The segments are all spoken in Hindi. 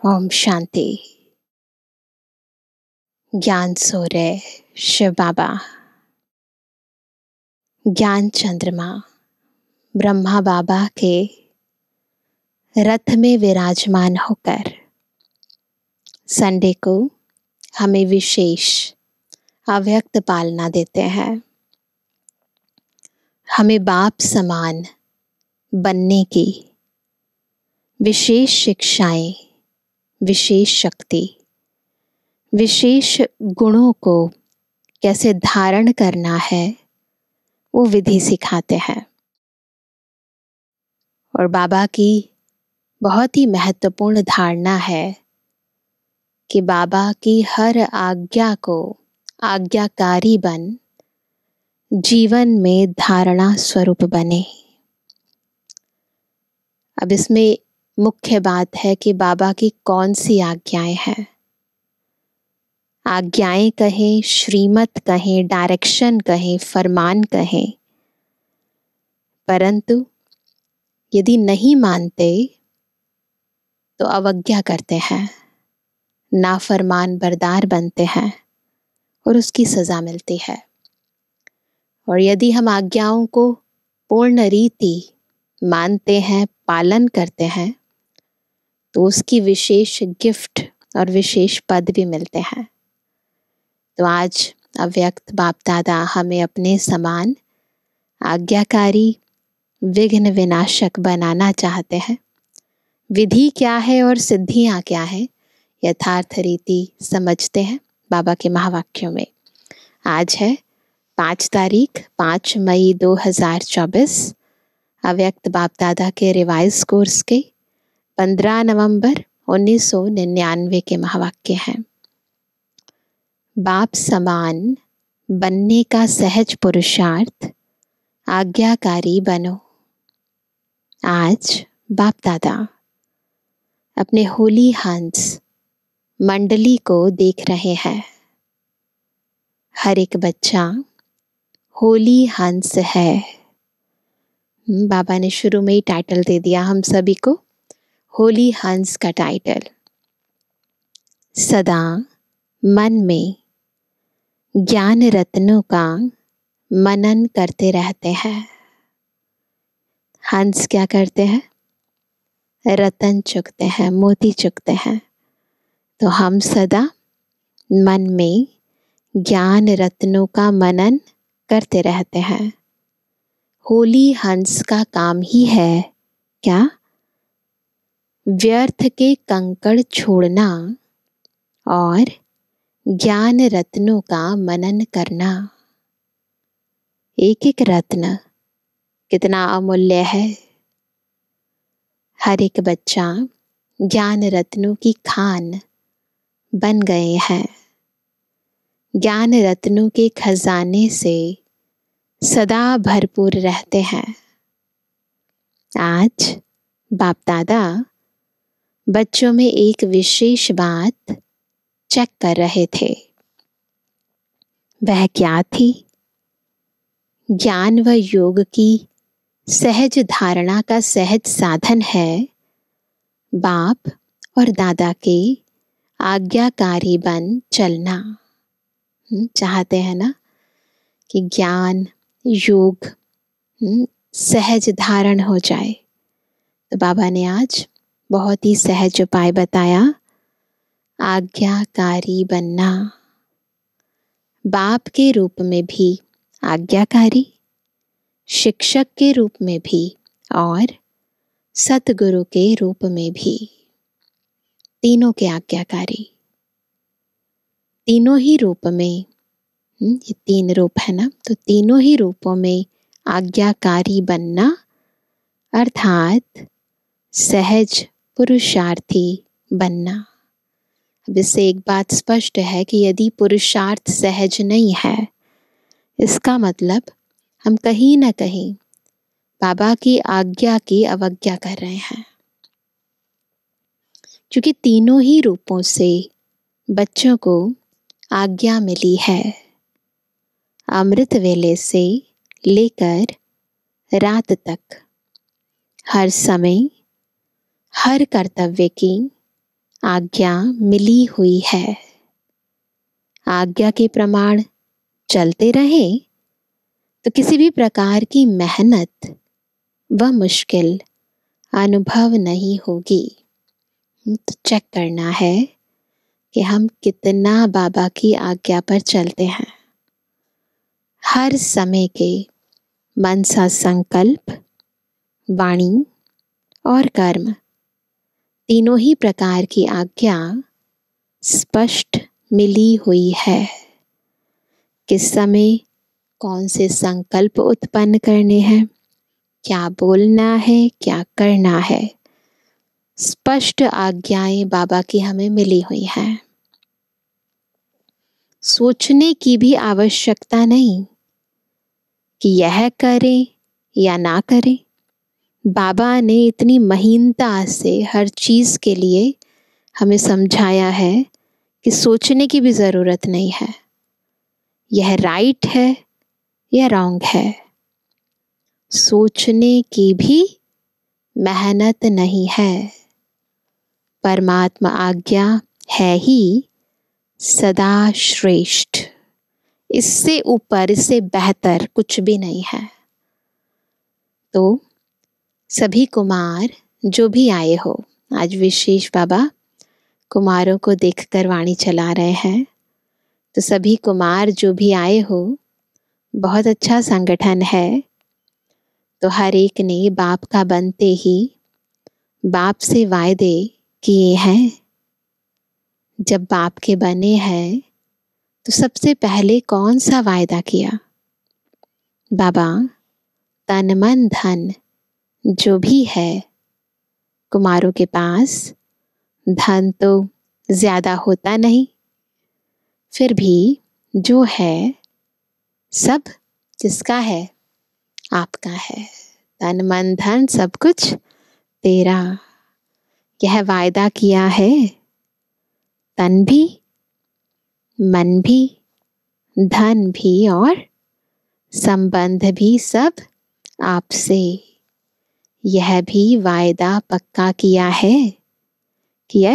ओम शांति। ज्ञान सूर्य शिव बाबा, ज्ञान चंद्रमा ब्रह्मा बाबा के रथ में विराजमान होकर संडे को हमें विशेष अव्यक्त पालना देते हैं। हमें बाप समान बनने की विशेष शिक्षाएं, विशेष शक्ति, विशेष गुणों को कैसे धारण करना है वो विधि सिखाते हैं। और बाबा की बहुत ही महत्वपूर्ण धारणा है कि बाबा की हर आज्ञा को आज्ञाकारी बन जीवन में धारणा स्वरूप बने। अब इसमें मुख्य बात है कि बाबा की कौन सी आज्ञाएं हैं। आज्ञाएं कहें, श्रीमत कहें, डायरेक्शन कहें, फरमान कहें, परंतु यदि नहीं मानते तो अवज्ञा करते हैं, नाफरमान बरदार बनते हैं और उसकी सजा मिलती है। और यदि हम आज्ञाओं को पूर्ण रीति मानते हैं, पालन करते हैं, तो उसकी विशेष गिफ्ट और विशेष पद भी मिलते हैं। तो आज अव्यक्त बाप दादा हमें अपने समान आज्ञाकारी, विघ्न विनाशक बनाना चाहते हैं। विधि क्या है और सिद्धियां क्या है, यथार्थ रीति समझते हैं बाबा के महावाक्यों में। आज है 5 मई 2024, अव्यक्त बाप दादा के रिवाइज कोर्स के 15 नवंबर 1999 के महावाक्य हैं। बाप समान बनने का सहज पुरुषार्थ आज्ञाकारी बनो। आज बाप दादा अपने होली हंस मंडली को देख रहे हैं। हर एक बच्चा होली हंस है। बाबा ने शुरू में ही टाइटल दे दिया हम सभी को, होली हंस का टाइटल। सदा मन में ज्ञान रत्नों का मनन करते रहते हैं। हंस क्या करते हैं? रतन चुगते हैं, मोती चुगते हैं। तो हम सदा मन में ज्ञान रत्नों का मनन करते रहते हैं। होली हंस का काम ही है क्या? व्यर्थ के कंकड़ छोड़ना और ज्ञान रत्नों का मनन करना। एक एक रत्न कितना अमूल्य है। हर एक बच्चा ज्ञान रत्नों की खान बन गए हैं। ज्ञान रत्नों के खजाने से सदा भरपूर रहते हैं। आज बाप दादा बच्चों में एक विशेष बात चेक कर रहे थे। वह क्या थी? ज्ञान व योग की सहज धारणा का सहज साधन है बाप और दादा के आज्ञाकारी बन चलना। चाहते हैं ना कि ज्ञान योग सहज धारण हो जाए। तो बाबा ने आज बहुत ही सहज उपाय बताया, आज्ञाकारी बनना। बाप के रूप में भी आज्ञाकारी, शिक्षक के रूप में भी और सतगुरु के रूप में भी, तीनों के आज्ञाकारी। तीनों ही रूप में, ये 3 रूप है ना, तो तीनों ही रूपों में आज्ञाकारी बनना अर्थात सहज पुरुषार्थी बनना। अब इससे एक बात स्पष्ट है कि यदि पुरुषार्थ सहज नहीं है, इसका मतलब हम कहीं ना कहीं बाबा की आज्ञा की अवज्ञा कर रहे हैं। क्योंकि तीनों ही रूपों से बच्चों को आज्ञा मिली है। अमृत वेले से लेकर रात तक हर समय हर कर्तव्य की आज्ञा मिली हुई है। आज्ञा के प्रमाण चलते रहें तो किसी भी प्रकार की मेहनत व मुश्किल अनुभव नहीं होगी। तो चेक करना है कि हम कितना बाबा की आज्ञा पर चलते हैं। हर समय के मनसा संकल्प, वाणी और कर्म, तीनों ही प्रकार की आज्ञा स्पष्ट मिली हुई है। किस समय कौन से संकल्प उत्पन्न करने हैं, क्या बोलना है, क्या करना है, स्पष्ट आज्ञाएं बाबा की हमें मिली हुई हैं। सोचने की भी आवश्यकता नहीं कि यह करें या ना करें। बाबा ने इतनी महीनता से हर चीज के लिए हमें समझाया है कि सोचने की भी जरूरत नहीं है, यह राइट है या रॉन्ग है। सोचने की भी मेहनत नहीं है। परमात्मा आज्ञा है ही सदा श्रेष्ठ। इससे ऊपर, इससे बेहतर कुछ भी नहीं है। तो सभी कुमार जो भी आए हो, आज विशेष बाबा कुमारों को देखकर वाणी चला रहे हैं, तो सभी कुमार जो भी आए हो, बहुत अच्छा संगठन है। तो हर एक ने बाप का बनते ही बाप से वायदे किए हैं। जब बाप के बने हैं तो सबसे पहले कौन सा वायदा किया? बाबा तन मन धन जो भी है, कुमारों के पास धन तो ज्यादा होता नहीं, फिर भी जो है सब जिसका है, आपका है। तन मन धन सब कुछ तेरा, यह वायदा किया है। तन भी, मन भी, धन भी और संबंध भी सब आपसे। यह भी वायदा पक्का किया है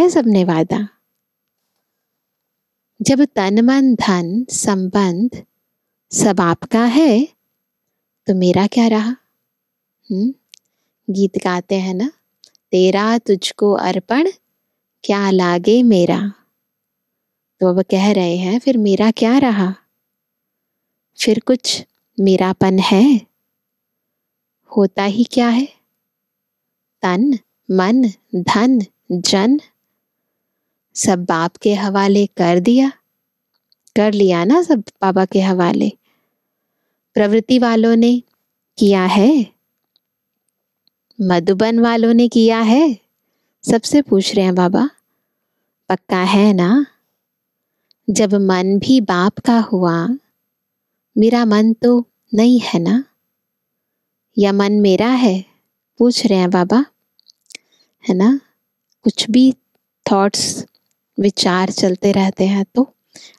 सबने वायदा। जब तन मन धन संबंध सब आपका है तो मेरा क्या रहा? गीत गाते हैं ना, तेरा तुझको अर्पण क्या लागे मेरा। तो अब कह रहे हैं फिर मेरा क्या रहा? फिर कुछ मेरापन है? होता ही क्या है? तन मन धन जन सब बाप के हवाले कर दिया, कर लिया ना सब बाबा के हवाले। प्रवृत्ति वालों ने किया है, मधुबन वालों ने किया है, सबसे पूछ रहे हैं बाबा पक्का है ना? जब मन भी बाप का हुआ, मेरा मन तो नहीं है ना, या मन मेरा है? पूछ रहे हैं बाबा, है ना। कुछ भी थॉट्स विचार चलते रहते हैं तो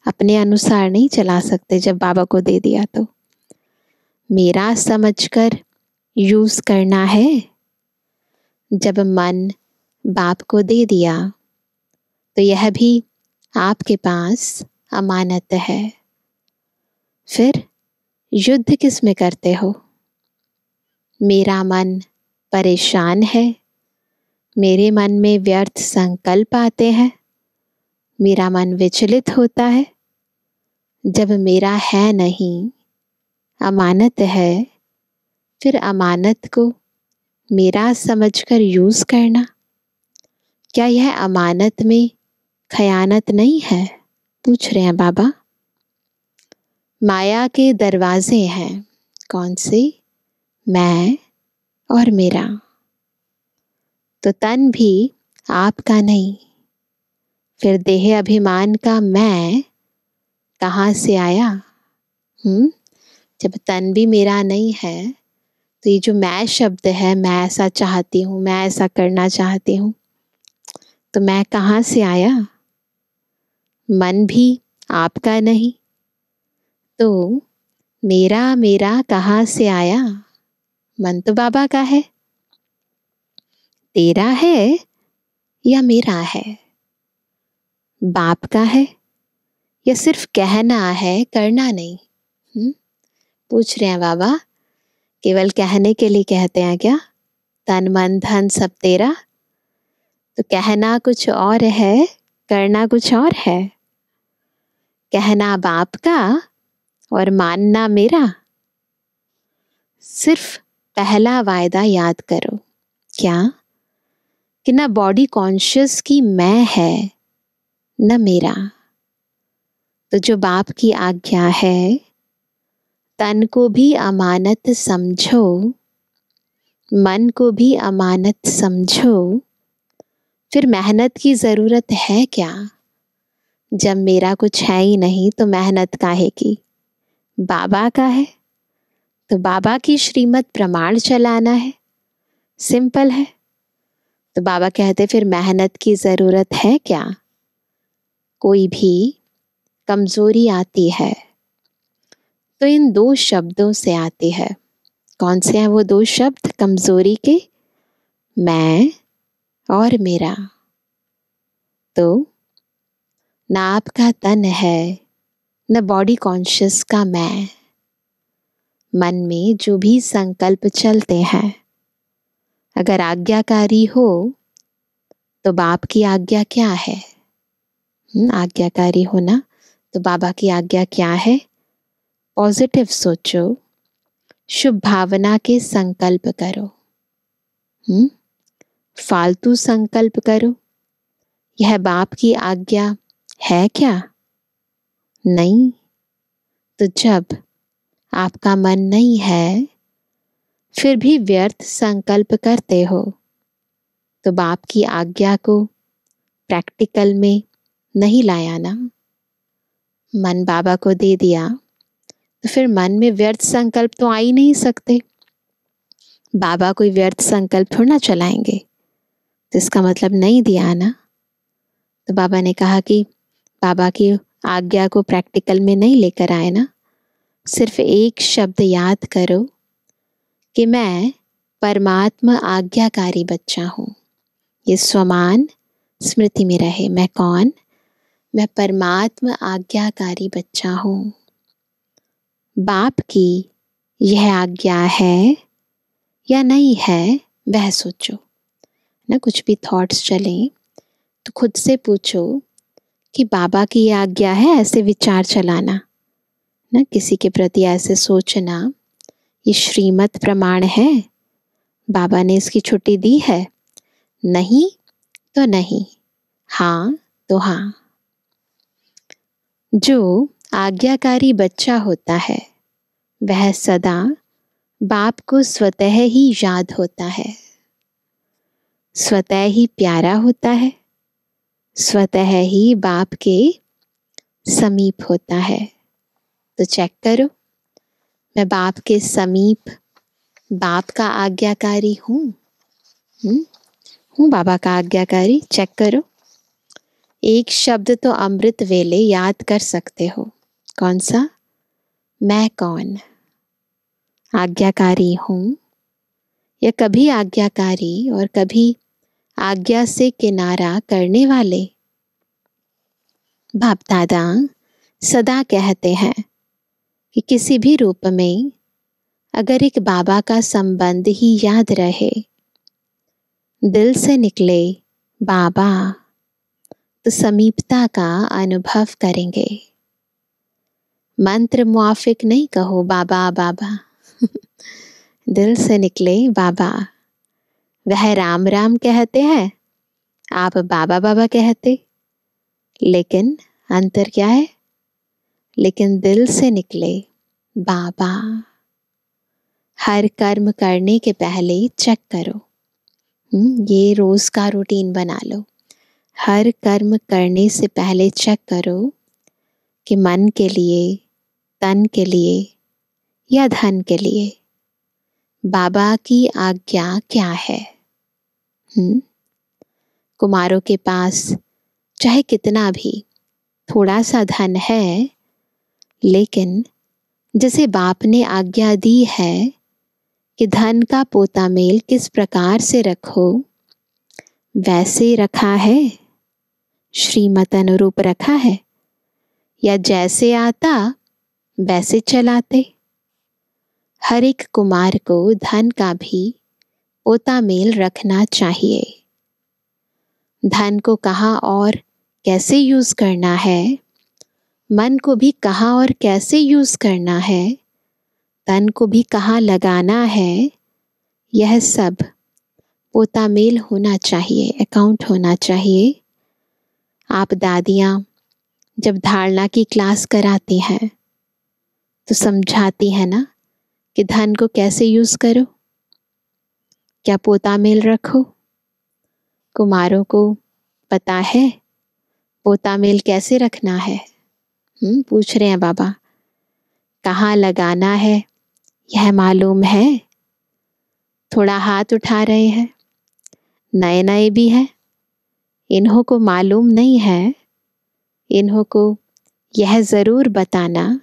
अपने अनुसार नहीं चला सकते। जब बाबा को दे दिया तो मेरा समझकर यूज करना है। जब मन बाप को दे दिया तो यह भी आपके पास अमानत है। फिर युद्ध किस में करते हो? मेरा मन परेशान है, मेरे मन में व्यर्थ संकल्प आते हैं, मेरा मन विचलित होता है। जब मेरा है नहीं, अमानत है, फिर अमानत को मेरा समझकर यूज करना, क्या यह अमानत में खयानत नहीं है? पूछ रहे हैं बाबा। माया के दरवाजे हैं, कौन से? मैं और मेरा। तो तन भी आपका नहीं, फिर देह अभिमान का मैं कहाँ से आया? जब तन भी मेरा नहीं है तो ये जो मैं शब्द है, मैं ऐसा चाहती हूँ, मैं ऐसा करना चाहती हूँ, तो मैं कहाँ से आया? मन भी आपका नहीं, तो मेरा मेरा कहाँ से आया? मन तो बाबा का है। तेरा है या मेरा है? बाप का है या सिर्फ कहना है, करना नहीं? पूछ रहे हैं बाबा, केवल कहने के लिए कहते हैं क्या? तन मन धन सब तेरा। तो कहना कुछ और है, करना कुछ और है। कहना बाप का और मानना मेरा। सिर्फ पहला वायदा याद करो, क्या? कि ना बॉडी कॉन्शियस की मैं है, न मेरा। तो जो बाप की आज्ञा है, तन को भी अमानत समझो, मन को भी अमानत समझो। फिर मेहनत की जरूरत है क्या? जब मेरा कुछ है ही नहीं तो मेहनत काहे की? बाबा का है तो बाबा की श्रीमत प्रमाण चलाना है, सिंपल है। तो बाबा कहते फिर मेहनत की जरूरत है क्या? कोई भी कमजोरी आती है तो इन दो शब्दों से आती है। कौन से हैं वो दो शब्द कमजोरी के? मैं और मेरा। तो ना आपका तन है, न बॉडी कॉन्शियस का मैं। मन में जो भी संकल्प चलते हैं, अगर आज्ञाकारी हो तो बाप की आज्ञा क्या है? आज्ञाकारी होना तो बाबा की आज्ञा क्या है? पॉजिटिव सोचो, शुभ भावना के संकल्प करो। फालतू संकल्प करो, यह बाप की आज्ञा है क्या? नहीं। तो जब आपका मन नहीं है फिर भी व्यर्थ संकल्प करते हो तो बाप की आज्ञा को प्रैक्टिकल में नहीं लाया ना। मन बाबा को दे दिया तो फिर मन में व्यर्थ संकल्प तो आ ही नहीं सकते। बाबा कोई व्यर्थ संकल्प थोड़ा ना चलाएंगे, तो इसका मतलब नहीं दिया ना। तो बाबा ने कहा कि बाबा की आज्ञा को प्रैक्टिकल में नहीं लेकर आए ना। सिर्फ एक शब्द याद करो कि मैं परमात्मा आज्ञाकारी बच्चा हूँ। ये स्वमान स्मृति में रहे। मैं कौन? मैं परमात्मा आज्ञाकारी बच्चा हूँ। बाप की यह आज्ञा है या नहीं है, वह सोचो ना। कुछ भी थॉट्स चलें तो खुद से पूछो कि बाबा की यह आज्ञा है ऐसे विचार चलाना ना, किसी के प्रति ऐसे सोचना, ये श्रीमत प्रमाण है, बाबा ने इसकी छुट्टी दी है? नहीं तो नहीं, हाँ तो हाँ। जो आज्ञाकारी बच्चा होता है वह सदा बाप को स्वतः ही याद होता है, स्वतः ही प्यारा होता है, स्वतः ही बाप के समीप होता है। तो चेक करो, मैं बाप के समीप, बाप का आज्ञाकारी हूँ। हूँ बाबा का आज्ञाकारी। चेक करो। एक शब्द तो अमृत वेले याद कर सकते हो। कौन सा? मैं कौन? आज्ञाकारी हूँ या कभी आज्ञाकारी और कभी आज्ञा से किनारा करने वाले? बाप दादा सदा कहते हैं कि किसी भी रूप में अगर एक बाबा का संबंध ही याद रहे, दिल से निकले बाबा, तो समीपता का अनुभव करेंगे। मंत्र मुआफिक नहीं कहो बाबा बाबा दिल से निकले बाबा। वह राम राम कहते हैं, आप बाबा बाबा कहते, लेकिन अंतर क्या है? लेकिन दिल से निकले बाबा। हर कर्म करने के पहले चेक करो। ये रोज का रूटीन बना लो। हर कर्म करने से पहले चेक करो कि मन के लिए, तन के लिए या धन के लिए बाबा की आज्ञा क्या है। कुमारों के पास चाहे कितना भी थोड़ा सा धन है, लेकिन जैसे बाप ने आज्ञा दी है कि धन का पोता मेल किस प्रकार से रखो, वैसे रखा है? श्रीमत अनुरूप रखा है, या जैसे आता वैसे चलाते? हर एक कुमार को धन का भी पोता मेल रखना चाहिए। धन को कहाँ और कैसे यूज करना है, मन को भी कहाँ और कैसे यूज करना है, तन को भी कहाँ लगाना है, यह सब पोता मेल होना चाहिए, अकाउंट होना चाहिए। आप दादियाँ जब धारणा की क्लास कराती हैं तो समझाती हैं ना कि धन को कैसे यूज करो, क्या पोता मेल रखो। कुमारों को पता है पोता मेल कैसे रखना है? पूछ रहे हैं बाबा, कहाँ लगाना है यह मालूम है? थोड़ा हाथ उठा रहे हैं, नए नए भी है, इन्हों को मालूम नहीं है। इन्हों को यह ज़रूर बताना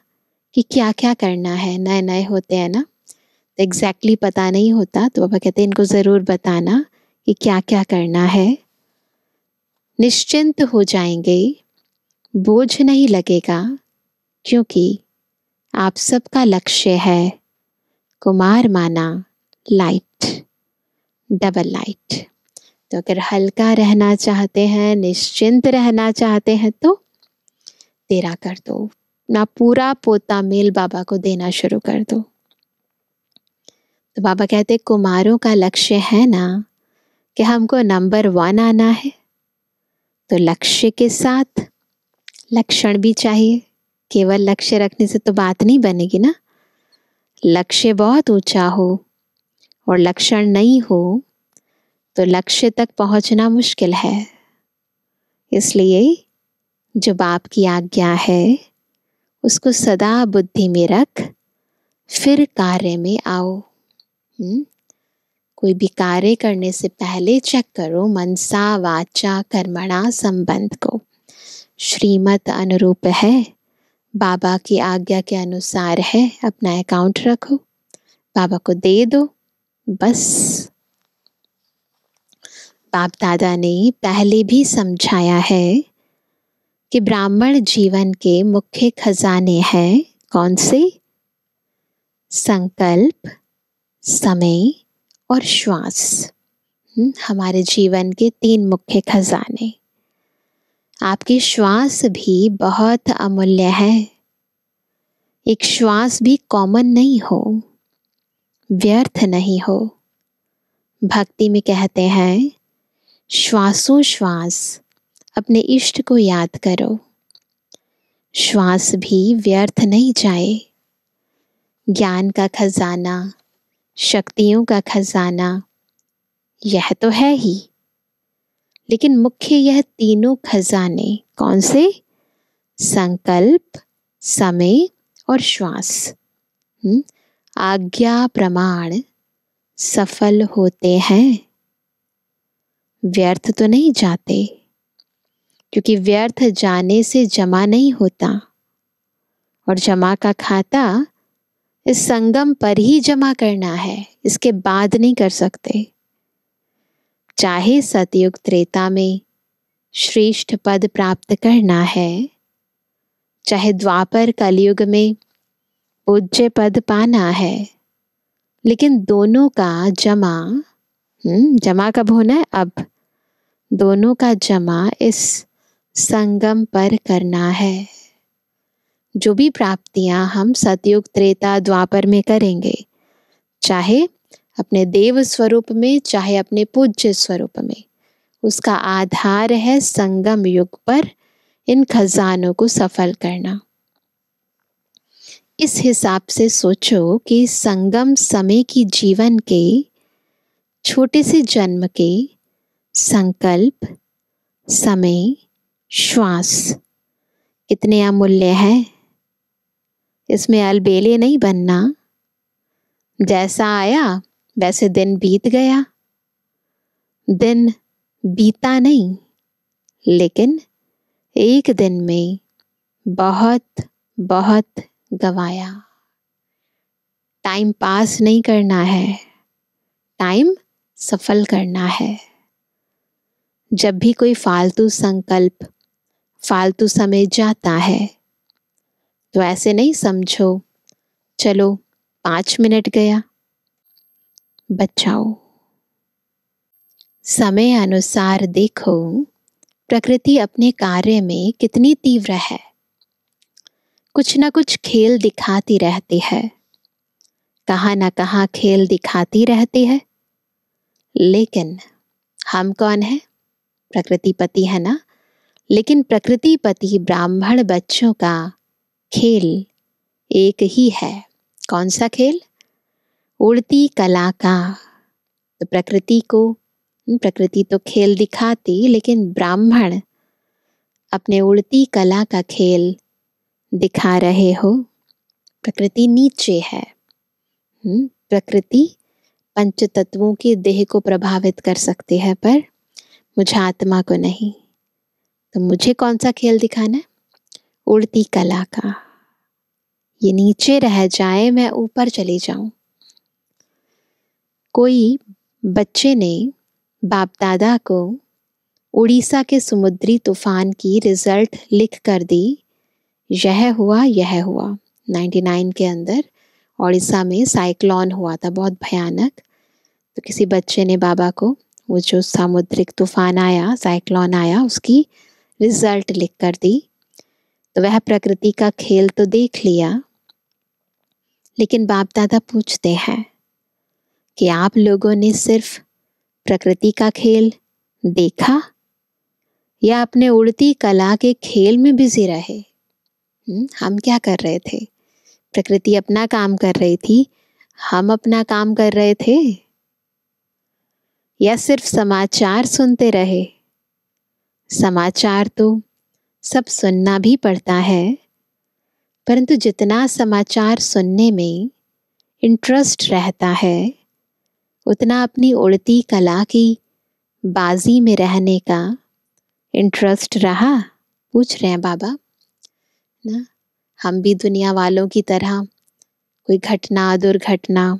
कि क्या क्या करना है। नए नए होते हैं ना, तो एग्जैक्टली पता नहीं होता, तो बाबा कहते हैं इनको ज़रूर बताना कि क्या क्या करना है। निश्चिंत हो जाएंगे, बोझ नहीं लगेगा, क्योंकि आप सबका लक्ष्य है कुमार माना लाइट, डबल लाइट। तो अगर हल्का रहना चाहते हैं, निश्चिंत रहना चाहते हैं, तो तेरा कर दो ना, पूरा पोता मेल बाबा को देना शुरू कर दो। तो बाबा कहते कुमारों का लक्ष्य है ना कि हमको नंबर 1 आना है, तो लक्ष्य के साथ लक्षण भी चाहिए। केवल लक्ष्य रखने से तो बात नहीं बनेगी ना। लक्ष्य बहुत ऊंचा हो और लक्षण नहीं हो तो लक्ष्य तक पहुंचना मुश्किल है। इसलिए जो बाप की आज्ञा है उसको सदा बुद्धि में रख, फिर कार्य में आओ। कोई भी कार्य करने से पहले चेक करो मनसा वाचा कर्मणा संबंध को, श्रीमत अनुरूप है, बाबा की आज्ञा के अनुसार है, अपना अकाउंट रखो, बाबा को दे दो, बस। बाप दादा ने पहले भी समझाया है कि ब्राह्मण जीवन के मुख्य खजाने हैं कौन से? संकल्प, समय और श्वास। हमारे जीवन के 3 मुख्य खजाने। आपकी श्वास भी बहुत अमूल्य है। एक श्वास भी कॉमन नहीं हो, व्यर्थ नहीं हो। भक्ति में कहते हैं श्वासों श्वास अपने इष्ट को याद करो। श्वास भी व्यर्थ नहीं जाए। ज्ञान का खजाना, शक्तियों का खजाना यह तो है ही, लेकिन मुख्य यह तीनों खजाने कौन से? संकल्प, समय और श्वास। आज्ञा प्रमाण सफल होते हैं, व्यर्थ तो नहीं जाते, क्योंकि व्यर्थ जाने से जमा नहीं होता, और जमा का खाता इस संगम पर ही जमा करना है, इसके बाद नहीं कर सकते। चाहे सतयुग त्रेता में श्रेष्ठ पद प्राप्त करना है, चाहे द्वापर कलयुग में पूज्य पद पाना है, लेकिन दोनों का जमा कब होना है? अब दोनों का जमा इस संगम पर करना है। जो भी प्राप्तियां हम सतयुग त्रेता द्वापर में करेंगे, चाहे अपने देव स्वरूप में चाहे अपने पूज्य स्वरूप में, उसका आधार है संगम युग पर इन खजानों को सफल करना। इस हिसाब से सोचो कि संगम समय की जीवन के छोटे से जन्म के संकल्प, समय, श्वास कितने अमूल्य है। इसमें अलबेले नहीं बनना। जैसा आया वैसे दिन बीत गया, दिन बीता नहीं, लेकिन एक दिन में बहुत बहुत गवाया। टाइम पास नहीं करना है, टाइम सफल करना है। जब भी कोई फालतू संकल्प फालतू समय जाता है। तो ऐसे नहीं समझो चलो 5 मिनट गया, बचाओ। समय अनुसार देखो प्रकृति अपने कार्य में कितनी तीव्र है। कुछ ना कुछ खेल दिखाती रहती है, कहाँ ना कहाँ खेल दिखाती रहती है। लेकिन हम कौन है? प्रकृति पति है ना। लेकिन प्रकृति पति ब्राह्मण बच्चों का खेल एक ही है। कौन सा खेल? उड़ती कला का। तो प्रकृति तो खेल दिखाती, लेकिन ब्राह्मण अपने उड़ती कला का खेल दिखा रहे हो। प्रकृति नीचे है। प्रकृति पंच तत्वों की देह को प्रभावित कर सकती है, पर मुझे आत्मा को नहीं। तो मुझे कौन सा खेल दिखाना है? उड़ती कला का। ये नीचे रह जाए, मैं ऊपर चली जाऊं। कोई बच्चे ने बाप दादा को उड़ीसा के समुद्री तूफान की रिजल्ट लिख कर दी। यह हुआ 99 के अंदर उड़ीसा में साइक्लोन हुआ था, बहुत भयानक। तो किसी बच्चे ने बाबा को वो जो सामुद्रिक तूफान आया, साइक्लोन आया, उसकी रिजल्ट लिख कर दी। तो वह प्रकृति का खेल तो देख लिया, लेकिन बाप दादा पूछते हैं कि आप लोगों ने सिर्फ प्रकृति का खेल देखा या अपने उड़ती कला के खेल में बिजी रहे? हम क्या कर रहे थे? प्रकृति अपना काम कर रही थी, हम अपना काम कर रहे थे, या सिर्फ समाचार सुनते रहे? समाचार तो सब सुनना भी पड़ता है, परंतु जितना समाचार सुनने में इंटरेस्ट रहता है, उतना अपनी उड़ती कला की बाजी में रहने का इंटरेस्ट रहा? पूछ रहे हैं बाबा ना। हम भी दुनिया वालों की तरह कोई घटना, दुर्घटना,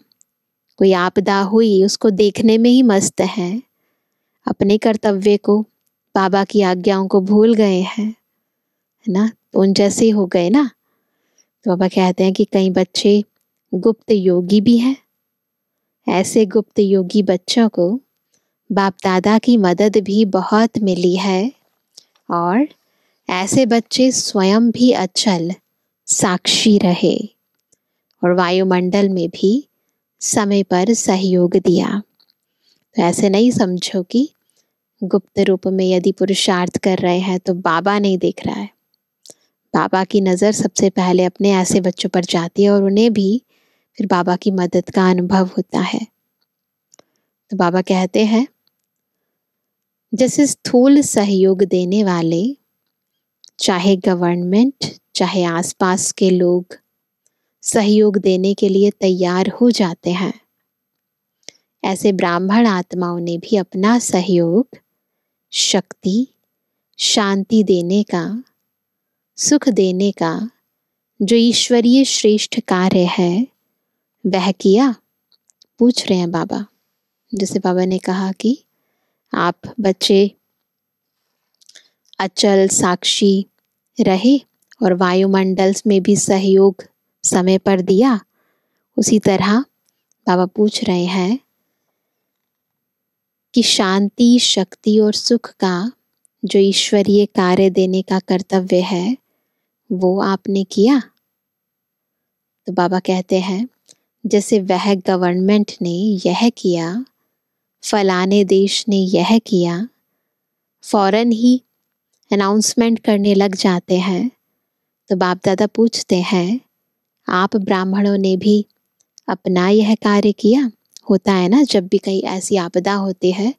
कोई आपदा हुई, उसको देखने में ही मस्त हैं। अपने कर्तव्य को, बाबा की आज्ञाओं को भूल गए हैं, है ना। तो उन जैसे हो गए ना। तो बाबा कहते हैं कि कई बच्चे गुप्त योगी भी हैं। ऐसे गुप्त योगी बच्चों को बाप दादा की मदद भी बहुत मिली है, और ऐसे बच्चे स्वयं भी अचल साक्षी रहे और वायुमंडल में भी समय पर सहयोग दिया। तो ऐसे नहीं समझो कि गुप्त रूप में यदि पुरुषार्थ कर रहे हैं तो बाबा नहीं देख रहा है। बाबा की नज़र सबसे पहले अपने ऐसे बच्चों पर जाती है, और उन्हें भी फिर बाबा की मदद का अनुभव होता है। तो बाबा कहते हैं, जैसे स्थूल सहयोग देने वाले, चाहे गवर्नमेंट चाहे आसपास के लोग, सहयोग देने के लिए तैयार हो जाते हैं, ऐसे ब्राह्मण आत्माओं ने भी अपना सहयोग शक्ति, शांति देने का, सुख देने का जो ईश्वरीय श्रेष्ठ कार्य है वह किया। पूछ रहे हैं बाबा। जैसे बाबा ने कहा कि आप बच्चे अचल साक्षी रहे और वायुमंडल में भी सहयोग समय पर दिया, उसी तरह बाबा पूछ रहे हैं कि शांति, शक्ति और सुख का जो ईश्वरीय कार्य देने का कर्तव्य है वो आपने किया। तो बाबा कहते हैं, जैसे वह गवर्नमेंट ने यह किया, फलाने देश ने यह किया, फौरन ही अनाउंसमेंट करने लग जाते हैं। तो बाप दादा पूछते हैं, आप ब्राह्मणों ने भी अपना यह कार्य किया? होता है ना, जब भी कहीं ऐसी आपदा होती है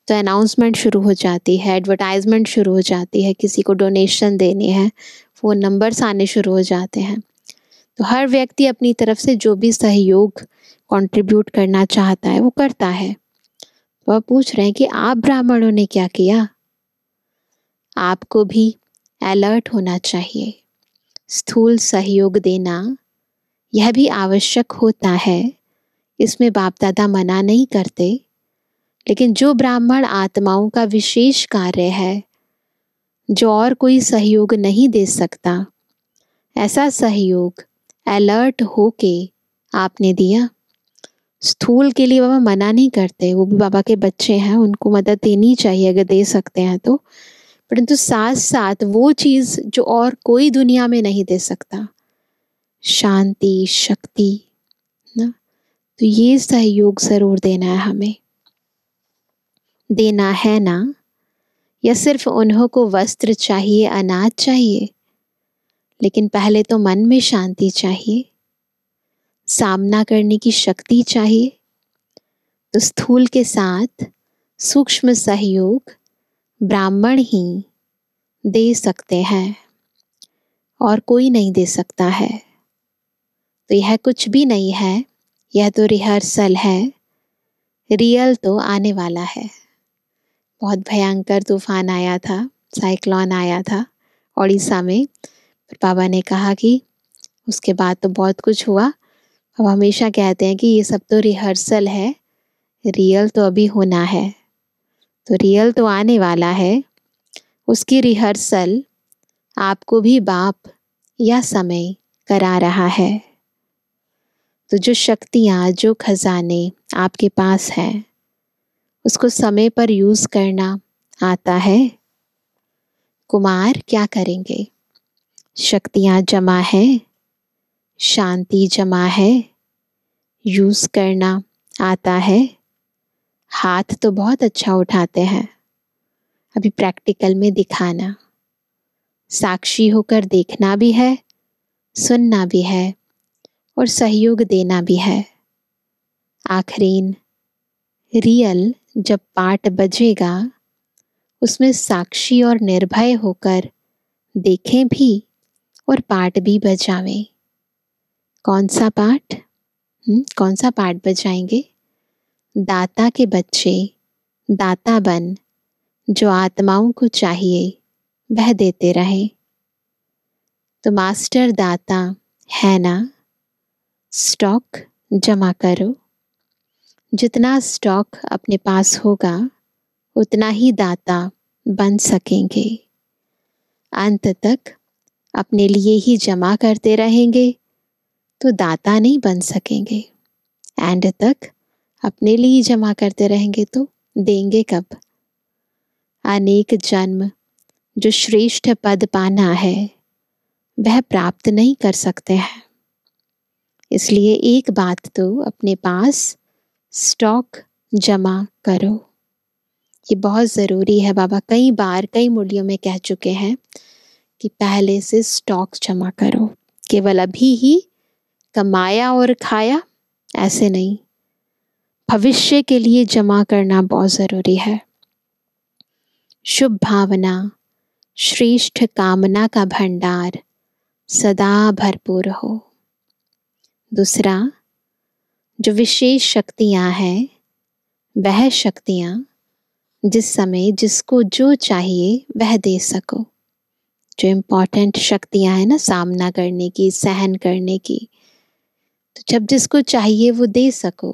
तो अनाउंसमेंट शुरू हो जाती है, एडवर्टाइजमेंट शुरू हो जाती है, किसी को डोनेशन देने हैं, फ़ोन नंबर्स आने शुरू हो जाते हैं। तो हर व्यक्ति अपनी तरफ से जो भी सहयोग कंट्रीब्यूट करना चाहता है वो करता है। तो आप पूछ रहे हैं कि आप ब्राह्मणों ने क्या किया? आपको भी अलर्ट होना चाहिए। स्थूल सहयोग देना यह भी आवश्यक होता है, इसमें बाप दादा मना नहीं करते। लेकिन जो ब्राह्मण आत्माओं का विशेष कार्य है, जो और कोई सहयोग नहीं दे सकता, ऐसा सहयोग अलर्ट होके आपने दिया। स्थूल के लिए बाबा मना नहीं करते, वो भी बाबा के बच्चे हैं, उनको मदद देनी चाहिए अगर दे सकते हैं तो, परंतु साथ साथ वो चीज़ जो और कोई दुनिया में नहीं दे सकता, शांति, शक्ति ना, तो ये सहयोग ज़रूर देना है हमें। देना है ना? या सिर्फ उन्हों को वस्त्र चाहिए, अनाज चाहिए, लेकिन पहले तो मन में शांति चाहिए, सामना करने की शक्ति चाहिए। तो स्थूल के साथ सूक्ष्म सहयोग ब्राह्मण ही दे सकते हैं और कोई नहीं दे सकता है। तो यह कुछ भी नहीं है, यह तो रिहर्सल है, रियल तो आने वाला है। बहुत भयंकर तूफान आया था, साइक्लोन आया था उड़ीसा में, पर बाबा ने कहा कि उसके बाद तो बहुत कुछ हुआ। अब हमेशा कहते हैं कि ये सब तो रिहर्सल है, रियल तो अभी होना है। तो रियल तो आने वाला है, उसकी रिहर्सल आपको भी बाप या समय करा रहा है। तो जो शक्तियाँ, जो खजाने आपके पास हैं, उसको समय पर यूज़ करना आता है। कुमार क्या करेंगे? शक्तियाँ जमा है, शांति जमा है, यूज़ करना आता है। हाथ तो बहुत अच्छा उठाते हैं, अभी प्रैक्टिकल में दिखाना, साक्षी होकर देखना भी है, सुनना भी है और सहयोग देना भी है। आखिरीन रियल जब पाठ बजेगा, उसमें साक्षी और निर्भय होकर देखें भी और पाठ भी बजावें। कौन सा पाठ? कौन सा पाठ बजाएंगे? दाता के बच्चे दाता बन, जो आत्माओं को चाहिए वह देते रहे। तो मास्टर दाता है ना? स्टॉक जमा करो। जितना स्टॉक अपने पास होगा, उतना ही दाता बन सकेंगे। अंत तक अपने लिए ही जमा करते रहेंगे तो दाता नहीं बन सकेंगे। एंड तक अपने लिए जमा करते रहेंगे तो देंगे कब? अनेक जन्म जो श्रेष्ठ पद पाना है, वह प्राप्त नहीं कर सकते हैं। इसलिए एक बात तो अपने पास स्टॉक जमा करो, ये बहुत ज़रूरी है। बाबा कई बार कई मुरलियों में कह चुके हैं कि पहले से स्टॉक जमा करो। केवल अभी ही कमाया और खाया, ऐसे नहीं, भविष्य के लिए जमा करना बहुत ज़रूरी है। शुभ भावना, श्रेष्ठ कामना का भंडार सदा भरपूर हो। दूसरा, जो विशेष शक्तियाँ हैं, वह शक्तियाँ जिस समय जिसको जो चाहिए वह दे सको। जो इम्पोर्टेंट शक्तियाँ हैं ना, सामना करने की, सहन करने की, तो जब जिसको चाहिए वो दे सको।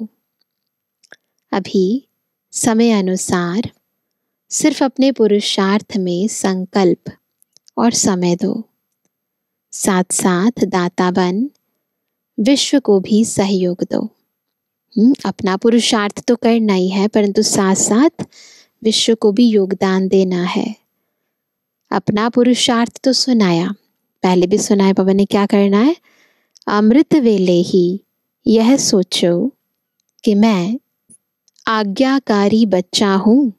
अभी समय अनुसार सिर्फ अपने पुरुषार्थ में संकल्प और समय दो, साथ साथ दाता बन विश्व को भी सहयोग दो। अपना पुरुषार्थ तो करना ही है, परंतु साथ साथ विश्व को भी योगदान देना है। अपना पुरुषार्थ तो सुनाया, पहले भी सुनाया बाबा ने, क्या करना है? अमृत वेले ही यह सोचो कि मैं आज्ञाकारी बच्चा हूँ,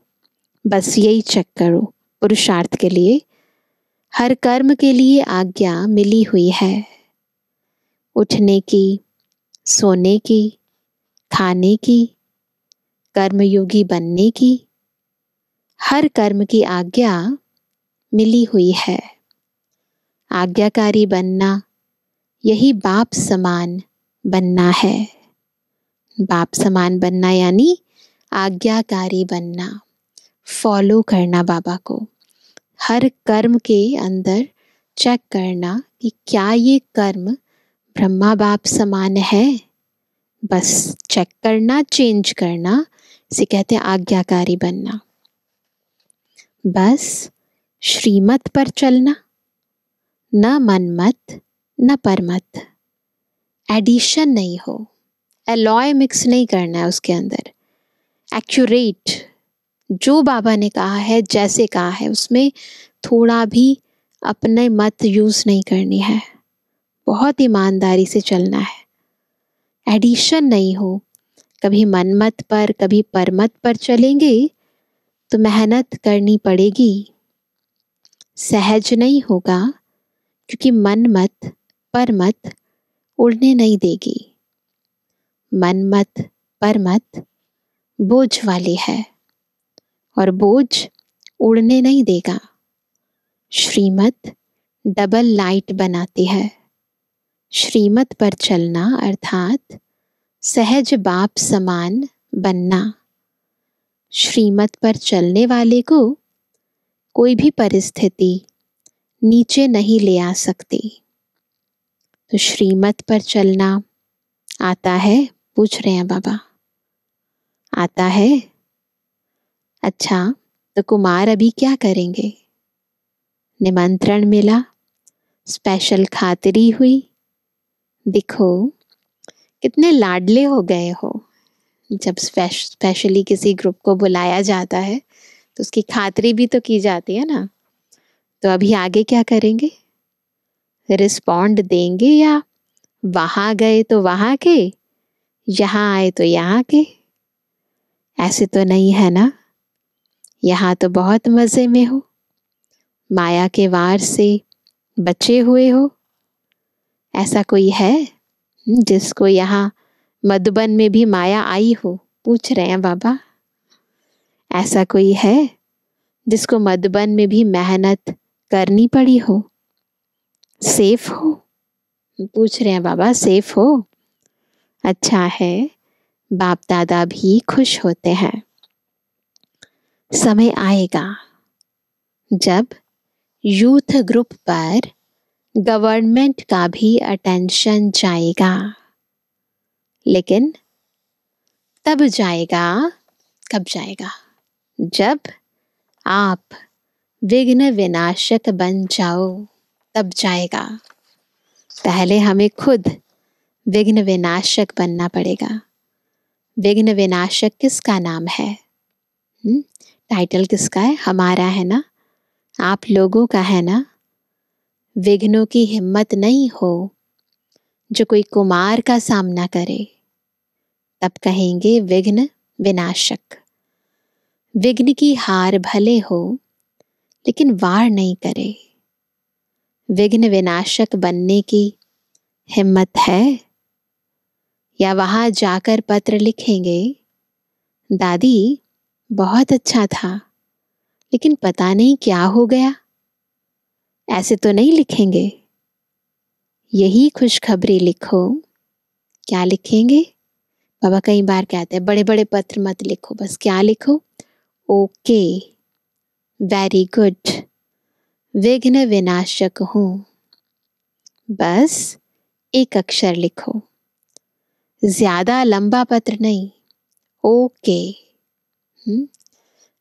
बस यही चेक करो। पुरुषार्थ के लिए, हर कर्म के लिए आज्ञा मिली हुई है, उठने की, सोने की, खाने की, कर्मयोगी बनने की, हर कर्म की आज्ञा मिली हुई है। आज्ञाकारी बनना, यही बाप समान बनना है। बाप समान बनना यानी आज्ञाकारी बनना, फॉलो करना बाबा को। हर कर्म के अंदर चेक करना कि क्या ये कर्म ब्रह्मा बाप समान है, बस चेक करना, चेंज करना, इसे कहते हैं आज्ञाकारी बनना। बस श्रीमत पर चलना, न मनमत न परमत। एडिशन नहीं हो, एलॉय मिक्स नहीं करना है उसके अंदर। एक्यूरेट, जो बाबा ने कहा है, जैसे कहा है, उसमें थोड़ा भी अपने मत यूज नहीं करनी है। बहुत ईमानदारी से चलना है। एडिशन नहीं हो, कभी मनमत पर कभी परमत पर चलेंगे तो मेहनत करनी पड़ेगी। सहज नहीं होगा, क्योंकि मनमत परमत उड़ने नहीं देगी। मनमत परमत बोझ वाली है और बोझ उड़ने नहीं देगा। श्रीमत डबल लाइट बनाती है। श्रीमत पर चलना अर्थात सहज बाप समान बनना। श्रीमत पर चलने वाले को कोई भी परिस्थिति नीचे नहीं ले आ सकती। तो श्रीमत पर चलना आता है? पूछ रहे हैं बाबा। आता है? अच्छा, तो कुमार अभी क्या करेंगे? निमंत्रण मिला, स्पेशल खातिरी हुई, दिखो कितने लाडले हो गए हो। जब स्पेशली किसी ग्रुप को बुलाया जाता है तो उसकी खातिरी भी तो की जाती है ना। तो अभी आगे क्या करेंगे? रिस्पॉन्ड देंगे या वहां गए तो वहां के, यहाँ आए तो यहाँ के? ऐसे तो नहीं है ना। यहाँ तो बहुत मजे में हो, माया के वार से बचे हुए हो। ऐसा कोई है जिसको यहाँ मधुबन में भी माया आई हो? पूछ रहे हैं बाबा। ऐसा कोई है जिसको मधुबन में भी मेहनत करनी पड़ी हो? सेफ हो? पूछ रहे हैं बाबा, सेफ हो? अच्छा है, बाप दादा भी खुश होते हैं। समय आएगा जब यूथ ग्रुप पर गवर्नमेंट का भी अटेंशन जाएगा, लेकिन तब जाएगा, कब जाएगा? जब आप विघ्न विनाशक बन जाओ, तब जाएगा। पहले हमें खुद विघ्न विनाशक बनना पड़ेगा। विघ्न विनाशक किसका नाम है? टाइटल किसका है? हमारा है ना, आप लोगों का है ना। विघ्नों की हिम्मत नहीं हो जो कोई कुमार का सामना करे, तब कहेंगे विघ्न विनाशक। विघ्न की हार भले हो लेकिन वार नहीं करे। विघ्न विनाशक बनने की हिम्मत है? या वहां जाकर पत्र लिखेंगे, दादी बहुत अच्छा था लेकिन पता नहीं क्या हो गया? ऐसे तो नहीं लिखेंगे। यही खुशखबरी लिखो। क्या लिखेंगे? बाबा कई बार कहते हैं बड़े बड़े पत्र मत लिखो, बस क्या लिखो? ओके, वेरी गुड, विघ्न विनाशक हूं। बस एक अक्षर लिखो, ज्यादा लंबा पत्र नहीं। ओके।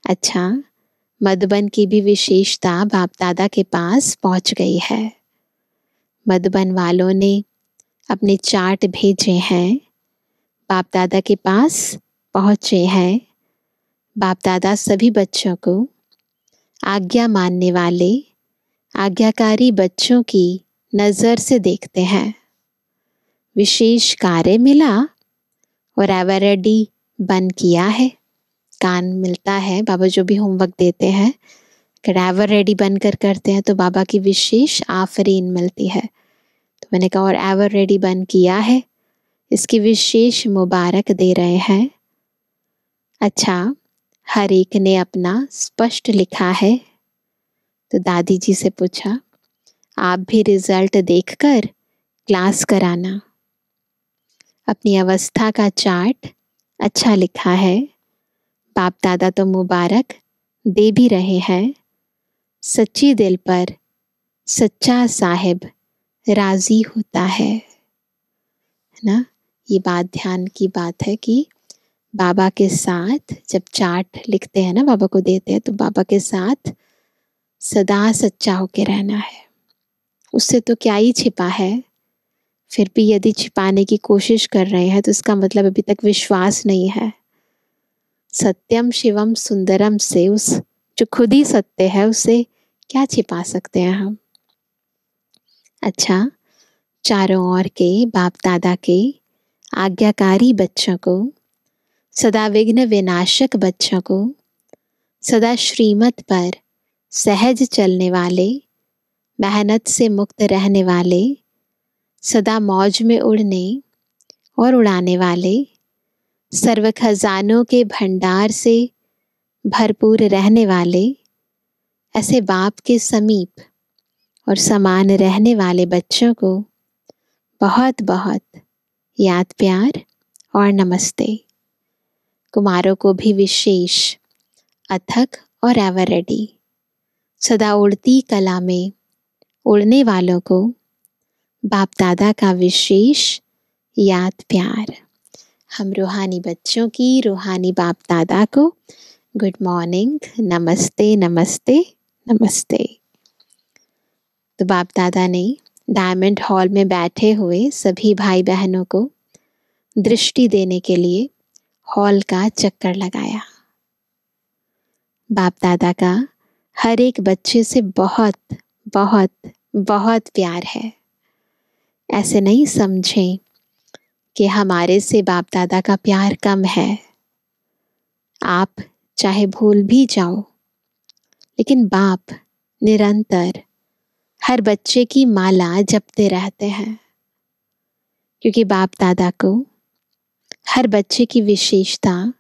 अच्छा, मधुबन की भी विशेषता बाप दादा के पास पहुंच गई है। मधुबन वालों ने अपने चार्ट भेजे हैं, बाप दादा के पास पहुंचे हैं। बाप दादा सभी बच्चों को आज्ञा मानने वाले आज्ञाकारी बच्चों की नजर से देखते हैं। विशेष कार्य मिला और एवर रेडी बन किया है। कान मिलता है, बाबा जो भी होमवर्क देते हैं अगर एवर रेडी बनकर करते हैं तो बाबा की विशेष आफरीन मिलती है। तो मैंने कहा और एवर रेडी बन किया है, इसकी विशेष मुबारक दे रहे हैं। अच्छा, हर एक ने अपना स्पष्ट लिखा है। तो दादी जी से पूछा, आप भी रिजल्ट देखकर क्लास कराना। अपनी अवस्था का चार्ट अच्छा लिखा है। बाप दादा तो मुबारक दे भी रहे हैं। सच्ची दिल पर सच्चा साहिब राजी होता है ना। ये बात ध्यान की बात है कि बाबा के साथ जब चार्ट लिखते हैं ना, बाबा को देते हैं, तो बाबा के साथ सदा सच्चा होके रहना है। उससे तो क्या ही छिपा है। फिर भी यदि छिपाने की कोशिश कर रहे हैं तो इसका मतलब अभी तक विश्वास नहीं है। सत्यम शिवम सुंदरम से उस जो खुद ही सत्य है उससे क्या छिपा सकते हैं हम। अच्छा, चारों ओर के बाप दादा के आज्ञाकारी बच्चों को, सदा विघ्न विनाशक बच्चों को, सदा श्रीमत पर सहज चलने वाले, मेहनत से मुक्त रहने वाले, सदा मौज में उड़ने और उड़ाने वाले, सर्व खजानों के भंडार से भरपूर रहने वाले, ऐसे बाप के समीप और समान रहने वाले बच्चों को बहुत बहुत याद प्यार और नमस्ते। कुमारों को भी विशेष अथक और एवर रेडी, सदा उड़ती कला में उड़ने वालों को बाप दादा का विशेष याद प्यार। हम रूहानी बच्चों की रूहानी बाप दादा को गुड मॉर्निंग, नमस्ते नमस्ते नमस्ते। तो बाप दादा ने डायमंड हॉल में बैठे हुए सभी भाई बहनों को दृष्टि देने के लिए हॉल का चक्कर लगाया। बाप दादा का हर एक बच्चे से बहुत बहुत बहुत प्यार है। ऐसे नहीं समझें कि हमारे से बाप दादा का प्यार कम है। आप चाहे भूल भी जाओ, लेकिन बाप निरंतर हर बच्चे की माला जपते रहते हैं, क्योंकि बाप दादा को हर बच्चे की विशेषता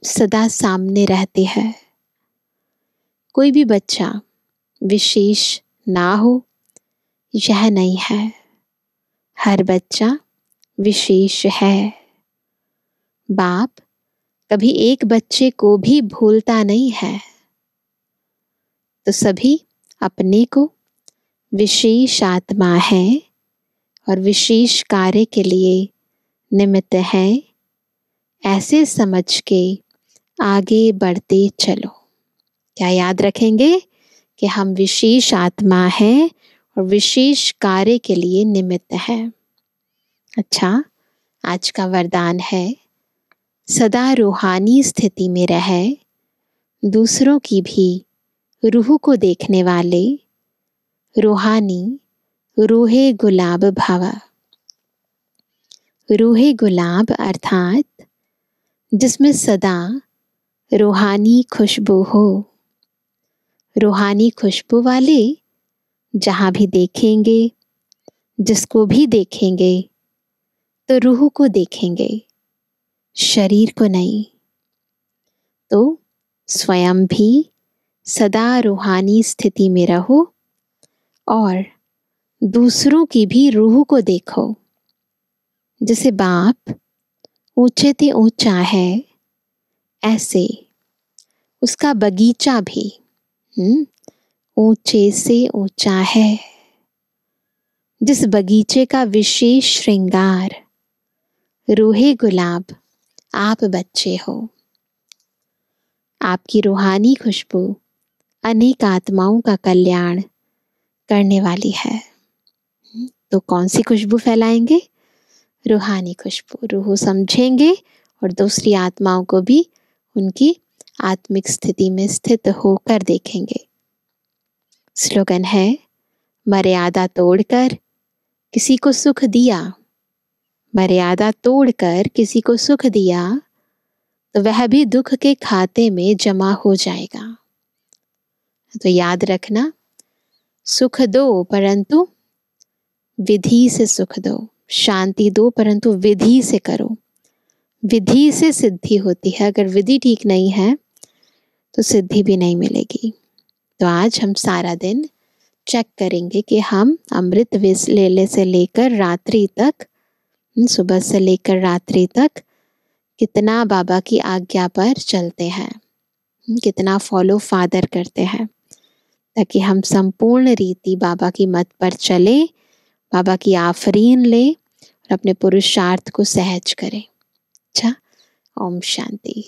सदा सामने रहती है। कोई भी बच्चा विशेष ना हो यह नहीं है, हर बच्चा विशेष है। बाप कभी एक बच्चे को भी भूलता नहीं है। तो सभी अपने को विशेष आत्मा है और विशेष कार्य के लिए निमित्त है, ऐसे समझ के आगे बढ़ते चलो। क्या याद रखेंगे कि हम विशेष आत्मा हैं और विशेष कार्य के लिए निमित्त हैं। अच्छा, आज का वरदान है सदा रूहानी स्थिति में रहे, दूसरों की भी रूह को देखने वाले, रूहानी रूहे गुलाब भव। रूहे गुलाब अर्थात जिसमें सदा रूहानी खुशबू हो। रूहानी खुशबू वाले जहाँ भी देखेंगे, जिसको भी देखेंगे तो रूह को देखेंगे, शरीर को नहीं। तो स्वयं भी सदा रूहानी स्थिति में रहो और दूसरों की भी रूह को देखो। जैसे बाप ऊंचे ते ऊंचा है, ऐसे उसका बगीचा भी ऊंचे से ऊंचा है। जिस बगीचे का विशेष श्रृंगार रूहे गुलाब आप बच्चे हो। आपकी रूहानी खुशबू अनेक आत्माओं का कल्याण करने वाली है। तो कौन सी खुशबू फैलाएंगे? रूहानी खुशबू। रूह समझेंगे और दूसरी आत्माओं को भी उनकी आत्मिक स्थिति में स्थित होकर देखेंगे। स्लोगन है, मर्यादा तोड़कर किसी को सुख दिया। मर्यादा तोड़कर किसी को सुख दिया तो वह भी दुख के खाते में जमा हो जाएगा। तो याद रखना, सुख दो परंतु विधि से सुख दो, शांति दो परंतु विधि से करो। विधि से सिद्धि होती है, अगर विधि ठीक नहीं है तो सिद्धि भी नहीं मिलेगी। तो आज हम सारा दिन चेक करेंगे कि हम अमृत वेले से लेकर रात्रि तक, सुबह से लेकर रात्रि तक कितना बाबा की आज्ञा पर चलते हैं, कितना फॉलो फादर करते हैं, ताकि हम संपूर्ण रीति बाबा की मत पर चले, बाबा की आफरीन ले और अपने पुरुषार्थ को सहज करें। अच्छा, ओम शांति।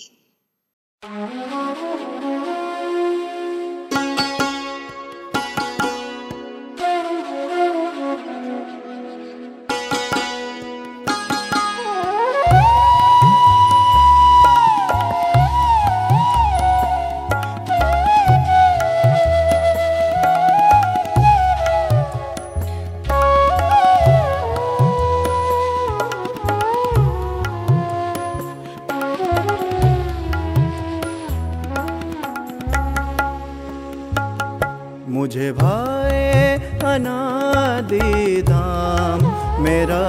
अनादि धाम मेरा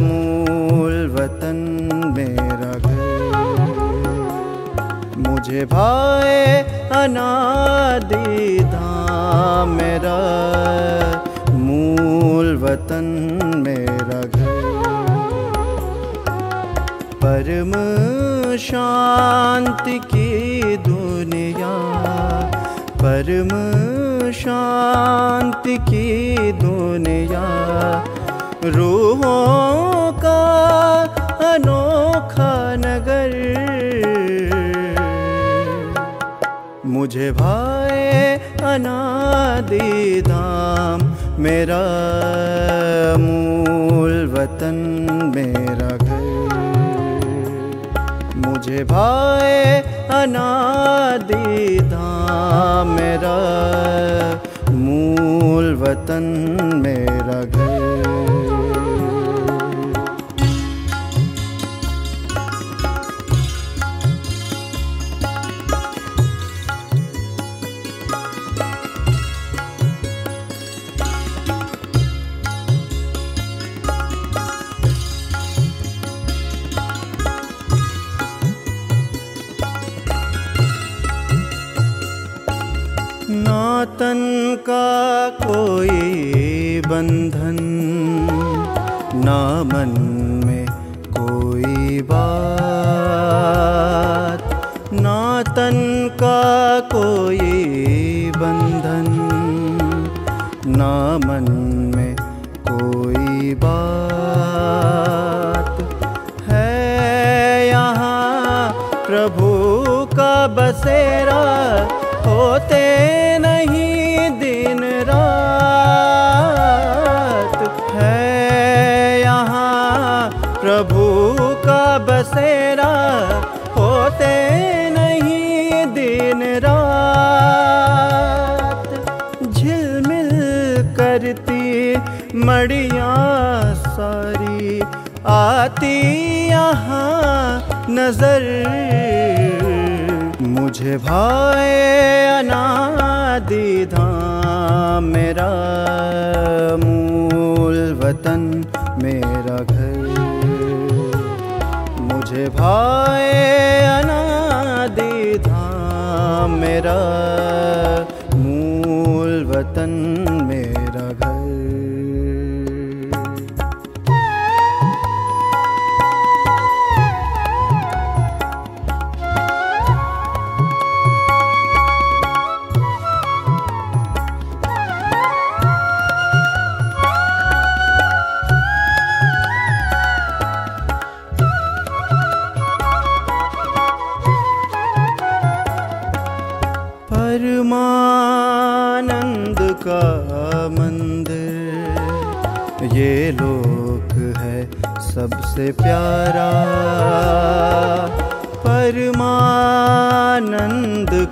मूल वतन मेरा घर। मुझे भाए अनादि धाम मेरा मूल वतन मेरा घर। परम शांति की दुनिया, परम शांति की दुनिया, रूहों का अनोखा नगर। मुझे भाए अनादि धाम मेरा मूल वतन मेरा घर। मुझे भाए अनादि धाम मेरा मूल वतन मेरा घर। ना तन का कोई बंधन, ना मन में कोई बात। ना तन का कोई बंधन, ना मन में कोई बात। है यहाँ प्रभु का बसेरा, होते नहीं दिन रात। है यहाँ प्रभु का बसेरा, होते नहीं दिन रात। झिलमिल करती मड़ियाँ सारी आती यहाँ नजर। मुझे भाए अनादि धाम मेरा मूल वतन मेरा घर। मुझे भाए अनादि धाम मेरा मूल वतन मेरा घर। परमानंद का मंदिर, ये लोक है सबसे प्यारा। परमानंद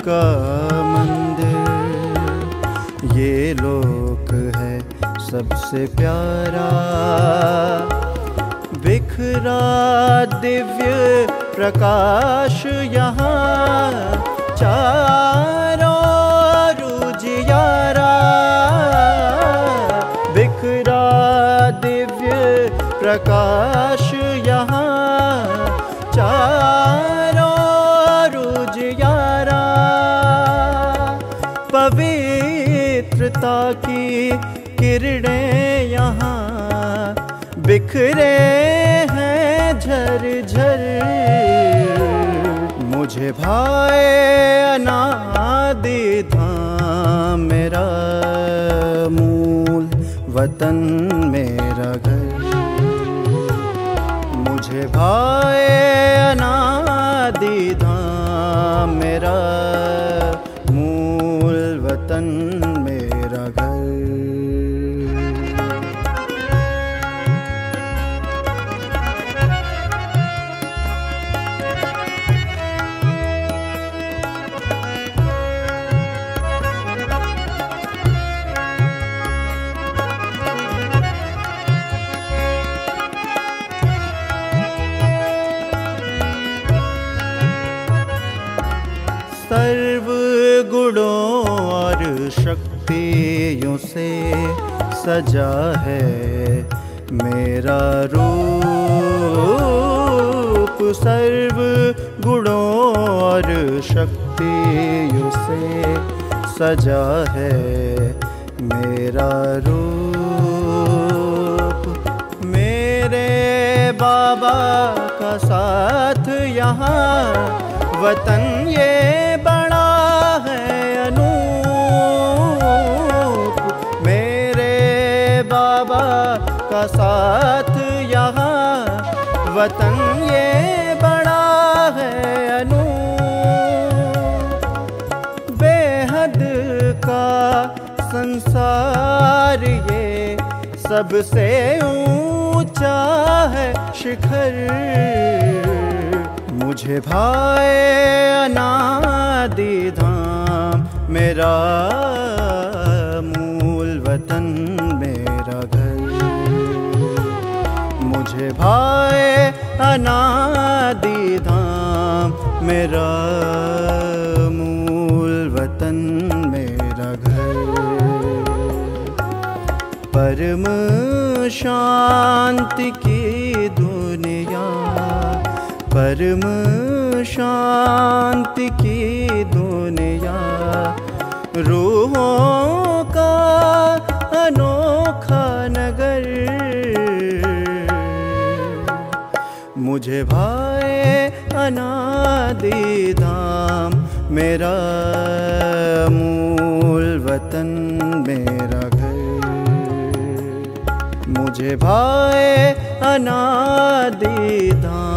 का मंदिर, ये लोक है सबसे प्यारा। बिखरा दिव्य प्रकाश यहाँ, चारों उजियारा। बिखरा दिव्य प्रकाश यहाँ, चारों उजियारा। पवित्रता की किरणें यहाँ बिखरे हैं झरझर। मुझे भाए अनादि धाम मेरा मूल वतन मेरा घर। मुझे भाए अनादि धाम मेरा मूल वतन मेरा घर। सर्व गुणों और शक्ति शक्तियों से सजा है मेरा रूप, सर्व गुणों और शक्तियों से सजा है मेरा रूप। मेरे बाबा का साथ यहाँ वतन ये बड़ा है अनूप, मेरे बाबा का साथ यहाँ वतन ये बड़ा है अनूप। बेहद का संसार ये सबसे ऊंचा है शिखर, मुझे भाए अनादि धाम मेरा मूल वतन मेरा घर। मुझे भाए अनादि धाम मेरा मूल वतन मेरा घर। परम शांति की दुनिया, परम शांति की दुनिया, रूहों का अनोखा नगर। मुझे भाए अनादि धाम मेरा मूल वतन मेरा घर। मुझे भाए अनादि धाम